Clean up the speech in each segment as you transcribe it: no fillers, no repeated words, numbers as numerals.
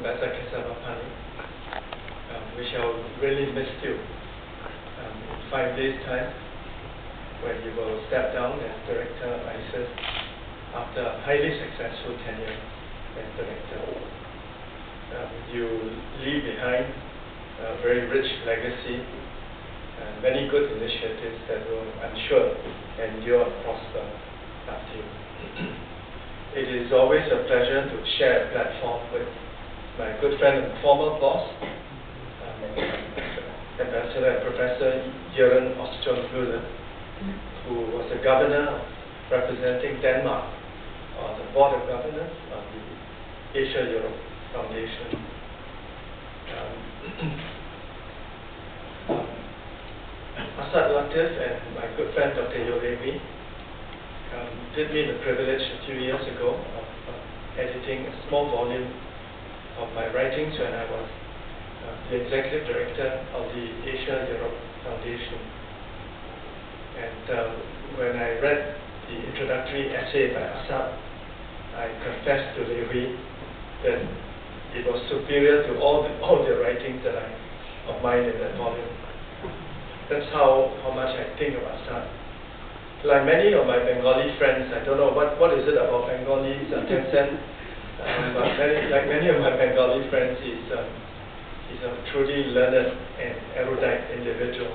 Professor Kesavapani. We shall really miss you in 5 days' time, when you will step down as Director of ISIS after a highly successful tenure as Director. You leave behind a very rich legacy and many good initiatives that will, I'm sure, endure and prosper after you. It is always a pleasure to share a platform with my good friend and former boss, Ambassador and Professor Jørgen Ostrom-Müller, who was the governor representing Denmark on the Board of Governors of the Asia-Europe Foundation. Asad Latif and my good friend Dr. Yolevi did me the privilege a few years ago of editing a small volume of my writings when I was the Executive Director of the Asia-Europe Foundation. And when I read the introductory essay by Asad, I confessed to Levi that it was superior to all the writings of mine in that volume. That's how much I think of Asad. Like many of my Bengali friends, I don't know what is it about Bengalis, Tencent, but like many of my Bengali friends, he's a truly learned and erudite individual.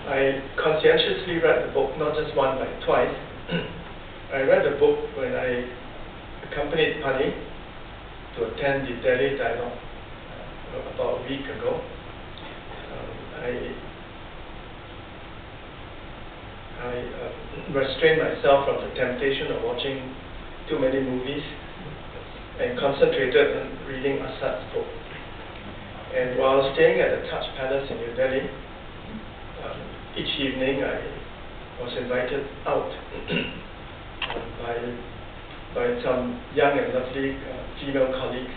I conscientiously read the book, not just once, but twice. I read the book when I accompanied Pani to attend the Delhi Dialogue about a week ago. I restrained myself from the temptation of watching too many movies and concentrated on reading Asad's book. And while staying at the Taj Palace in New Delhi, each evening I was invited out by some young and lovely female colleagues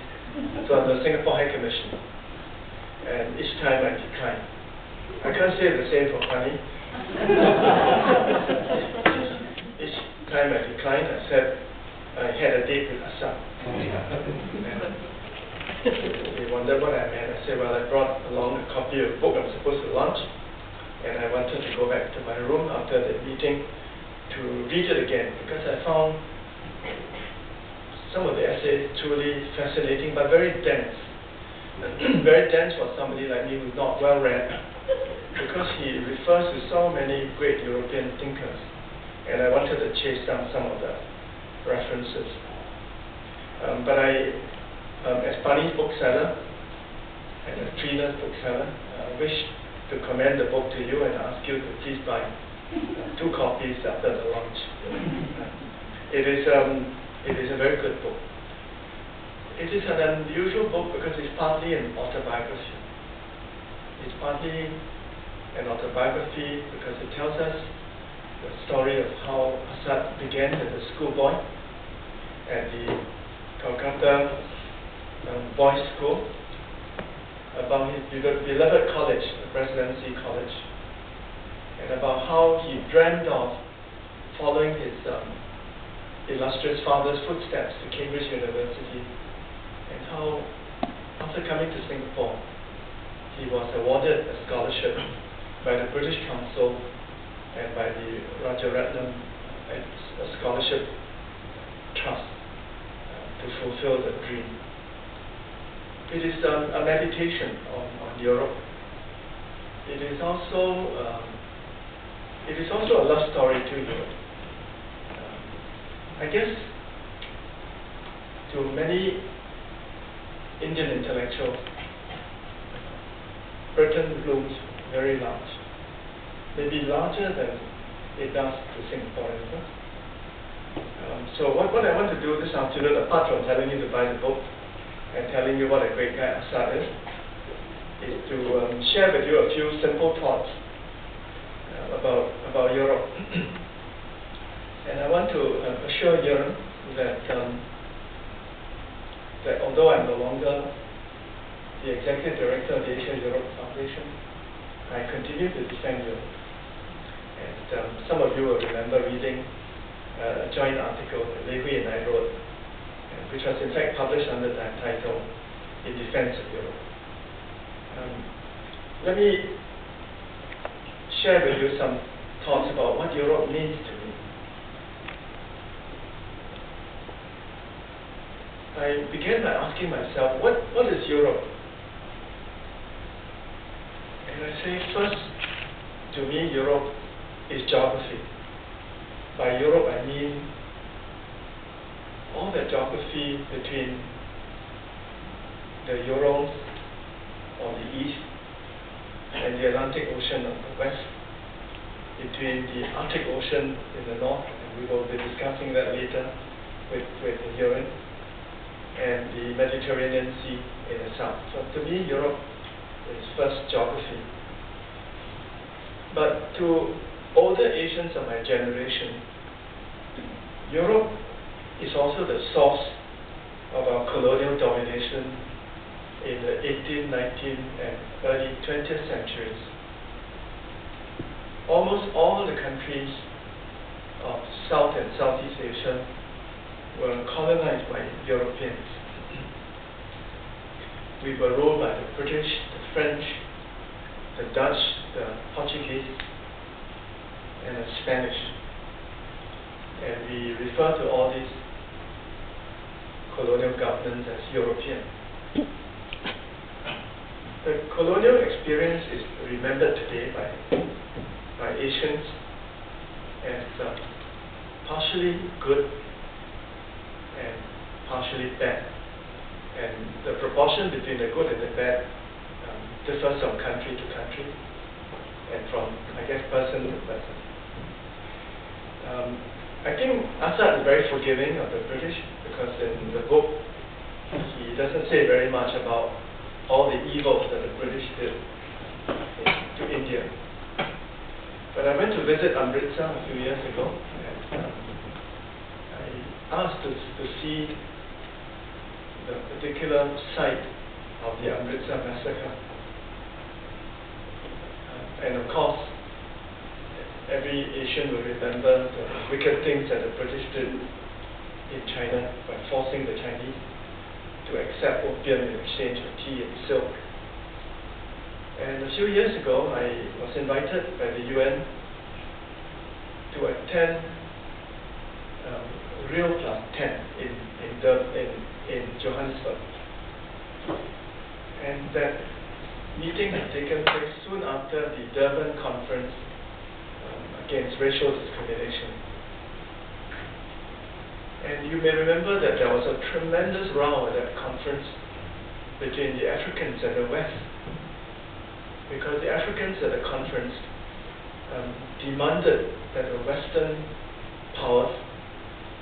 from the Singapore High Commission. And each time I declined. I can't say the same for Pani. Each time I declined, I said I had a date with Asad. They wondered what I meant. I said, well, I brought along a copy of the book I'm supposed to launch, and I wanted to go back to my room after the meeting to read it again, because I found some of the essays truly fascinating, but very dense. Very dense for somebody like me who's not well read, because he refers to so many great European thinkers, and I wanted to chase down some of the references. But as Pani's bookseller and as Trina's bookseller, I wish to commend the book to you and ask you to please buy 2 copies after the launch. It is a very good book. It is an unusual book because it's partly an autobiography. It's partly an autobiography because it tells us the story of how Asad began as a schoolboy at the Calcutta Boys' School, about his beloved college, the Presidency College, and about how he dreamed of following his illustrious father's footsteps to Cambridge University, and how, after coming to Singapore, he was awarded a scholarship by the British Council and by the Rajaratnam a scholarship trust to fulfill the dream. It is a meditation on Europe. It is also a love story to Europe. I guess to many Indian intellectuals, Britain looms very large, maybe larger than it does to Singaporeans. So what I want to do this afternoon, apart from telling you to buy the book and telling you what a great guy Asad is to share with you a few simple thoughts about Europe. And I want to assure you that although I'm no longer the Executive Director of the Asia-Europe Foundation, I continue to defend Europe. And some of you will remember reading a joint article that Lei Hui and I wrote, which was in fact published under that title, In Defense of Europe. Let me share with you some thoughts about what Europe means to me. I began by asking myself, what is Europe? And I say, first, to me, Europe is geography. By Europe, I mean all the geography between the Urals on the east and the Atlantic Ocean on the west, between the Arctic Ocean in the north, and we will be discussing that later with the Urine, and the Mediterranean Sea in the south. So to me, Europe is first geography. But to older Asians of my generation, Europe is also the source of our colonial domination in the 18th, 19th, and early 20th centuries. Almost all the countries of South and Southeast Asia were colonized by Europeans. We were ruled by the British, the French, the Dutch, the Portuguese, and the Spanish. And we refer to all these colonial governments as European. The colonial experience is remembered today by Asians as partially good and partially bad. And the proportion between the good and the bad differs from country to country and from, I guess, person to person. I think Assad is very forgiving of the British because in the book he doesn't say very much about all the evils that the British did to India. But I went to visit Amritsar a few years ago, and I asked to see the particular site of the Amritsar massacre. And of course, every Asian will remember the wicked things that the British did in China by forcing the Chinese to accept opium in exchange for tea and silk. And a few years ago, I was invited by the UN to attend Rio Plus 10 in Johannesburg. And that meeting had taken place soon after the Durban Conference against racial discrimination. And you may remember that there was a tremendous row at that conference between the Africans and the West, because the Africans at the conference demanded that the Western powers,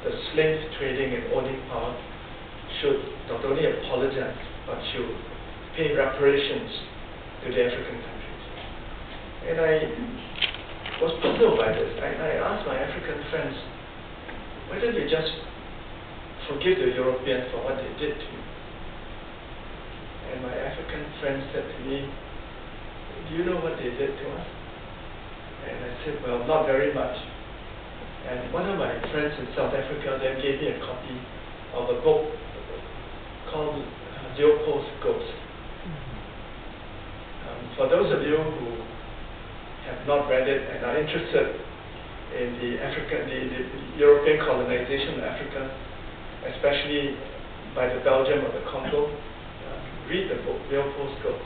the slave trading and owning powers, should not only apologize, but should pay reparations to the African countries. And I was puzzled by this. I asked my African friends, why don't you just forgive the Europeans for what they did to you? And my African friends said to me, do you know what they did to us? And I said, well, not very much. And one of my friends in South Africa then gave me a copy of a book called Leopold's Ghost. For those of you who have not read it and are interested in the European colonization of Africa, especially by the Belgium or the Congo, read the book, Leopold's Ghost.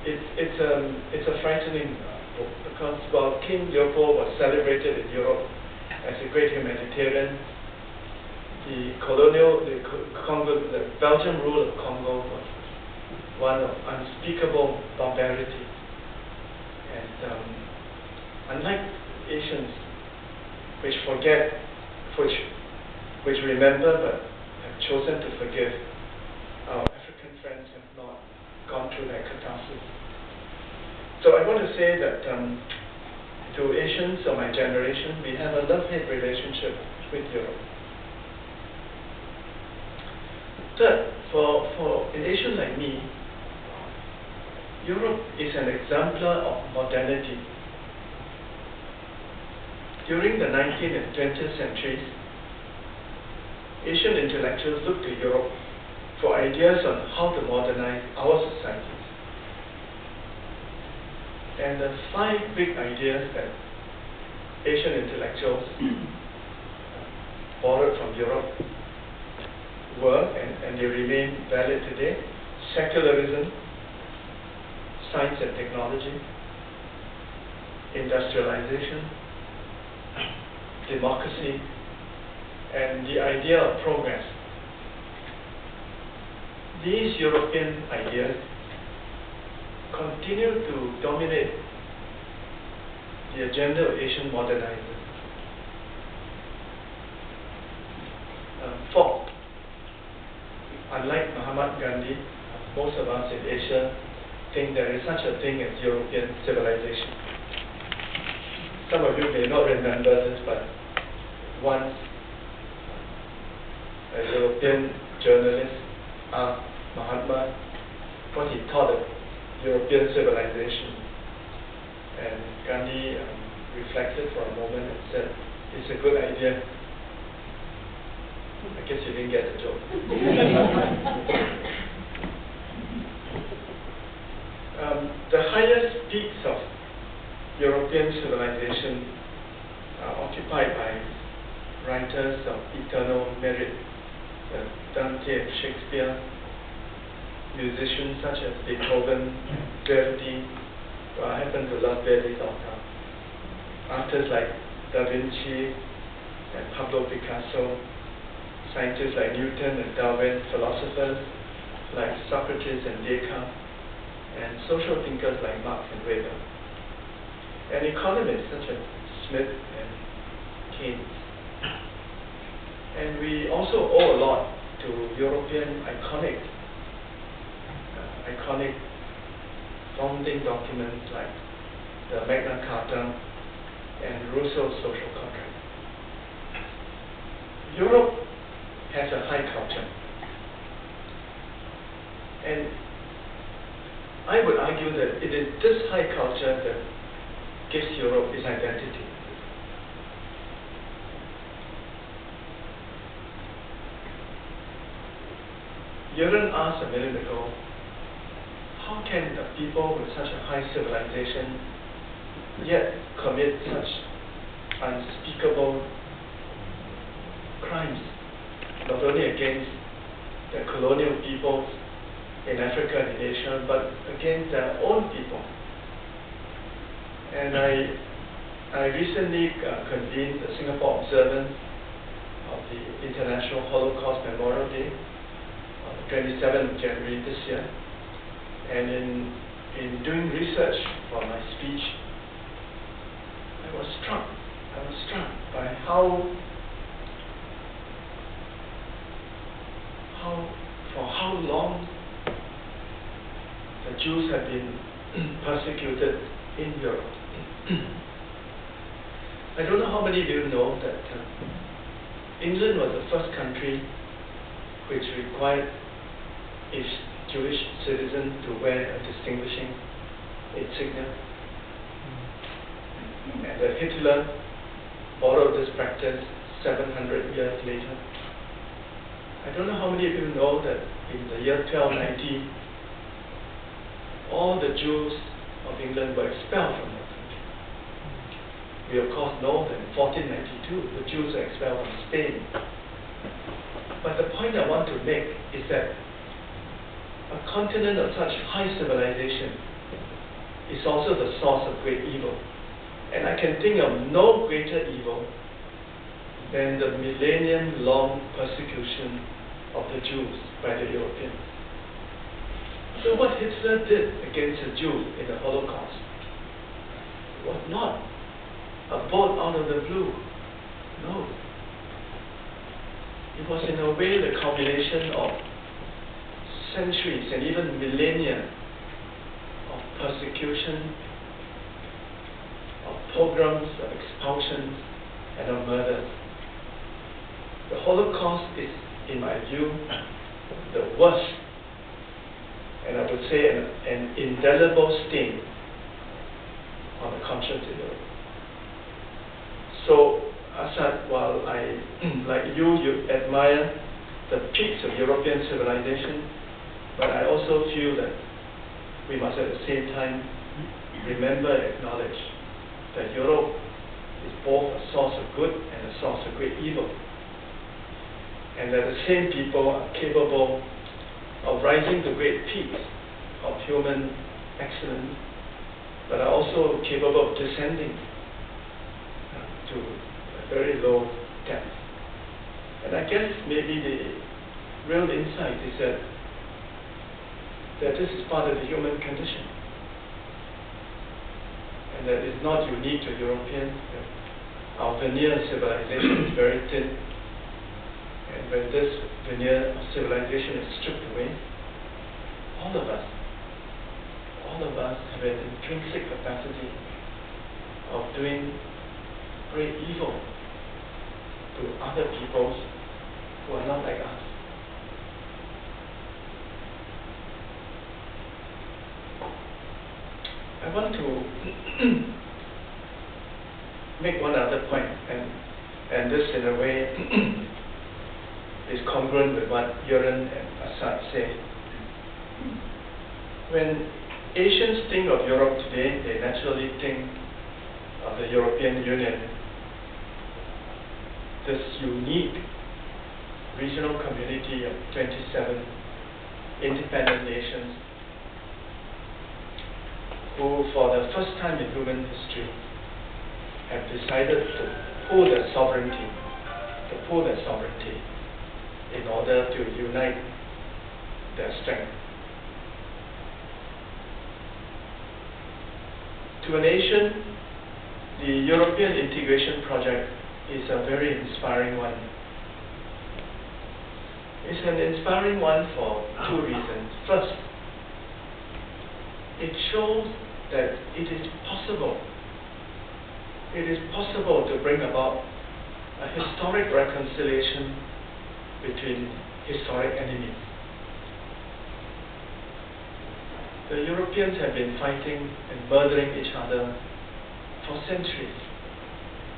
It's a frightening book because while King Leopold was celebrated in Europe as a great humanitarian, the Belgian rule of Congo was one of unspeakable barbarity. And unlike Asians, which forget, which remember but have chosen to forgive, our African friends have not gone through that catharsis. So I want to say that to Asians of my generation, we have a love-hate relationship with Europe. Third, for an Asian like me, Europe is an exemplar of modernity. during the 19th and 20th centuries, Asian intellectuals looked to Europe for ideas on how to modernize our societies. And the 5 big ideas that Asian intellectuals borrowed from Europe were, and they remain valid today: secularism, science and technology, industrialization, democracy, and the idea of progress. These European ideas continue to dominate the agenda of Asian modernizers. Fourth, unlike Mahatma Gandhi, most of us in Asia think there is such a thing as European civilization. Some of you may not remember this, but once a European journalist asked Mahatma what he thought of European civilization, and Gandhi reflected for a moment and said, "It's a good idea." I guess you didn't get the joke. The highest peaks of European civilization are occupied by writers of eternal merit, Dante and Shakespeare, musicians such as Beethoven, Verdi. Well, I happen to love Verdi's opera. Artists like Da Vinci and Pablo Picasso, scientists like Newton and Darwin, philosophers like Socrates and Descartes, and social thinkers like Marx and Weber, and economists such as Smith and Keynes. And we also owe a lot to European iconic founding documents like the Magna Carta and Rousseau's social contract. Europe has a high culture, and I would argue that it is this high culture that gives Europe its identity. Jürgen asked a minute ago, how can the people with such a high civilization yet commit such unspeakable crimes, not only against the colonial peoples in Africa and in Asia, but against their own people? And I recently convened the Singapore observance of the International Holocaust Memorial Day on the 27th of January this year. And in doing research for my speech, I was struck by for how long the Jews have been persecuted in Europe. I don't know how many of you know that England was the first country which required its Jewish citizen to wear a distinguishing insignia, and that Hitler borrowed this practice 700 years later. I don't know how many of you know that in the year 1290, all the Jews of England were expelled from that country. We of course know that in 1492, the Jews were expelled from Spain. But the point I want to make is that a continent of such high civilization is also the source of great evil. And I can think of no greater evil than the millennium-long persecution of the Jews by the Europeans. So what Hitler did against the Jews in the Holocaust was not a bolt out of the blue. No. It was in a way the culmination of centuries and even millennia of persecution, of pogroms, of expulsions, and of murders. The Holocaust is, in my view, the worst, and I would say an indelible stain on the conscience of Europe. So, Assad, while I, like you admire the peaks of European civilization, but I also feel that we must at the same time remember and acknowledge that Europe is both a source of good and a source of great evil. And that the same people are capable of rising to great peaks of human excellence, but are also capable of descending to a very low depth. And I guess maybe the real insight is that this is part of the human condition, and that it's not unique to Europeans. Our veneer of civilization is very thin, and when this veneer of civilization is stripped away, all of us have an intrinsic capacity of doing great evil to other peoples who are not like us. I want to make one other point, and this in a way is congruent with what Yuran and Assad say. When Asians think of Europe today, they naturally think of the European Union, this unique regional community of 27 independent nations who, for the first time in human history, have decided to pool their sovereignty in order to unite their strength. To a nation, the European integration project is a very inspiring one. It's an inspiring one for two reasons. First, it shows that it is possible to bring about a historic reconciliation between historic enemies. The Europeans have been fighting and murdering each other for centuries.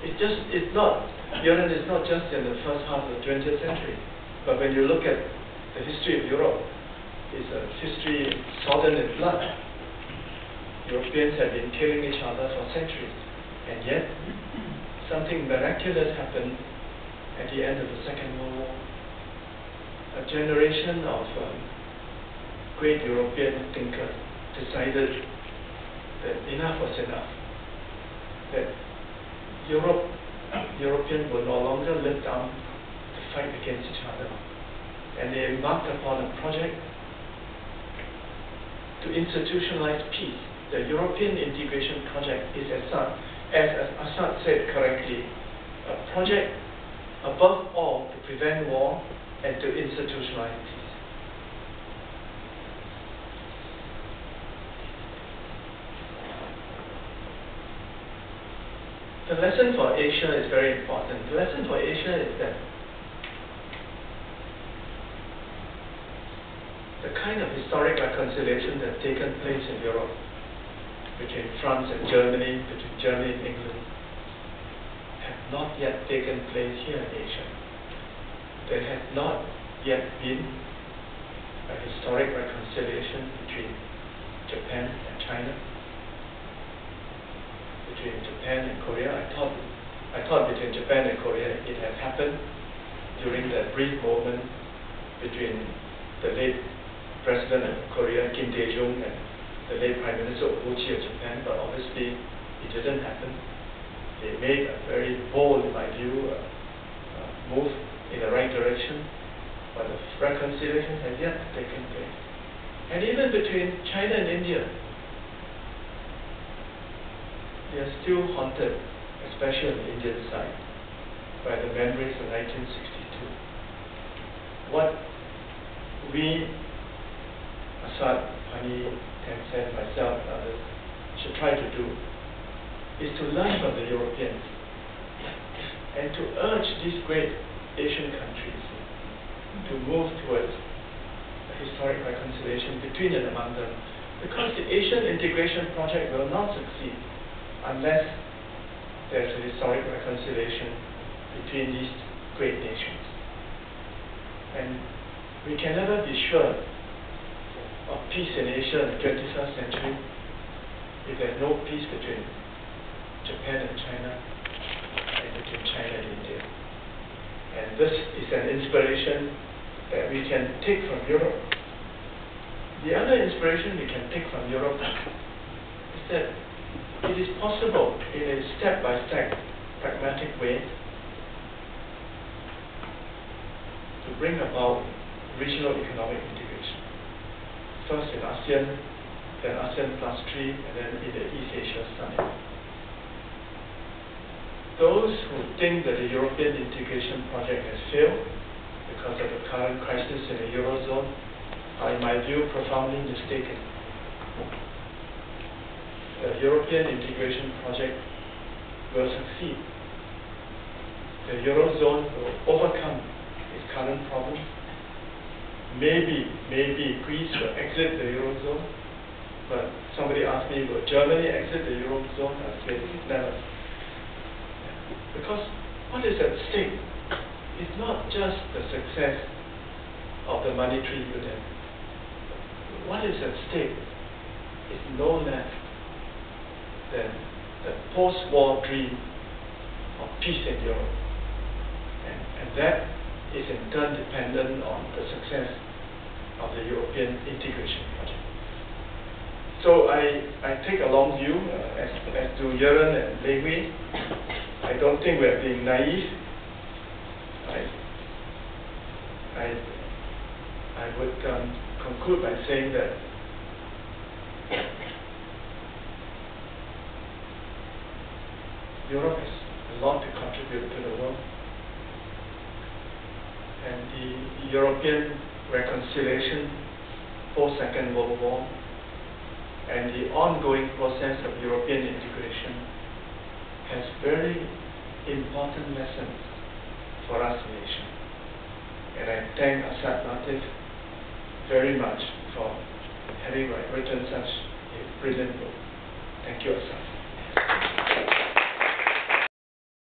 Europe is not just in the first half of the 20th century, but when you look at the history of Europe, it's a history sodden in blood. Europeans have been killing each other for centuries, and yet something miraculous happened at the end of the Second World War. A generation of great European thinkers decided that enough was enough, that Europeans were no longer let down to fight against each other, and they embarked upon a project to institutionalize peace. The European integration project is, as Assad said correctly, a project above all to prevent war and to institutionalize peace. The lesson for Asia is very important. The lesson for Asia is that the kind of historic reconciliation that has taken place in Europe between France and Germany, between Germany and England, have not yet taken place here in Asia. There has not yet been a historic reconciliation between Japan and China, between Japan and Korea. I thought between Japan and Korea it had happened during that brief moment between the late President of Korea, Kim Dae-jung, and the late Prime Minister Obuchi of Japan, but obviously it didn't happen. They made a very bold, in my view, move in the right direction, but the reconciliation has yet taken place. And even between China and India, they are still haunted, especially on the Indian side, by the memories of 1962. What we, Assad, Pani, Tencent, myself, and others, should try to do is to learn from the Europeans and to urge these great Asian countries to move towards a historic reconciliation between and among them, because the Asian integration project will not succeed unless there's a historic reconciliation between these great nations. And we can never be sure of peace in Asia in the 21st century if there's no peace between Japan and China and between China and India. And this is an inspiration that we can take from Europe. The other inspiration we can take from Europe is that it is possible in a step-by-step pragmatic way to bring about regional economic integration. First in ASEAN, then ASEAN plus 3, and then in the East Asia Summit. Those who think that the European integration project has failed because of the current crisis in the Eurozone are, in my view, profoundly mistaken. The European integration project will succeed. The Eurozone will overcome its current problems. Maybe Greece will exit the Eurozone, but somebody asked me, will Germany exit the Eurozone? I said, never. Because what is at stake is not just the success of the monetary union. What is at stake is no less than the post-war dream of peace in Europe. And that is in turn dependent on the success of the European integration project. So I take a long view, as do Yeren and Lei Hui. I don't think we're being naive. I would conclude by saying that Europe has a lot to contribute to the world. And the European reconciliation post-Second World War and the ongoing process of European integration has very important lessons for us in Asia. And I thank Asad Latif very much for having written such a brilliant book. Thank you, Asad.